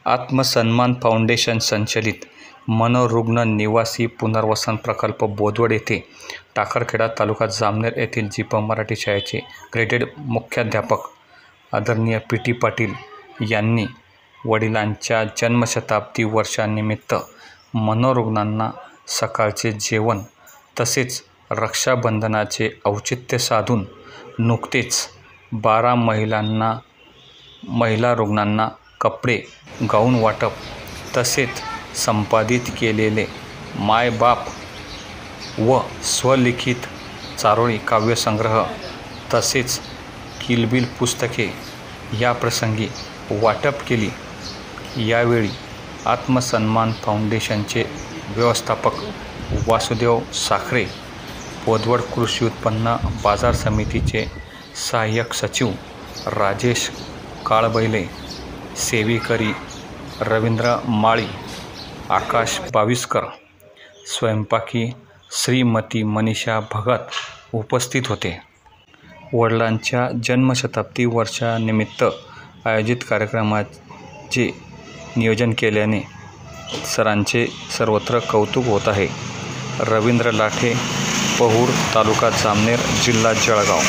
आत्मसन्मान फाउंडेशन संचलित मनोरुग्ण निवासी पुनर्वसन प्रकल्प बोदवड येथे टाकरखेडा तालुका जामनेर येथील जिपं मराठी शाळेचे ग्रेडेड मुख्याध्यापक आदरणीय पी.टी. पाटील यांनी वडिलांच्या जन्मशताब्दी वर्षानिमित्त मनोरुग्णांना सकाळचे जेवण तसेच रक्षाबंधनाचे औचित्य साधून नुकतेच 12 महिला रुग्णांना कपडे गाऊन वाटप तसेच संपादित केलेले मायबाप व स्वलिखित चारोळी काव्यसंग्रह तसेच किलबिल पुस्तके या प्रसंगी वाटप केली। यावेळी आत्मसन्मान फाउंडेशनचे व्यवस्थापक वासुदेव साखरे, बोदवड कृषी उत्पन्न बाजार समितीचे सहाय्यक सचिव राजेश काळबैले, सेवेकरी रवींद्र माळी, आकाश बाविस्कर, स्वयंपाकी श्रीमती मनीषा भगत उपस्थित होते। वडिलांच्या जन्मशताब्दी वर्षानिमित्त आयोजित कार्यक्रमाचे नियोजन केल्याने सरांचे सर्वत्र कौतुक होत आहे। रवींद्र लाठे, पहूर, तालुका जामनेर, जिल्हा जळगाव।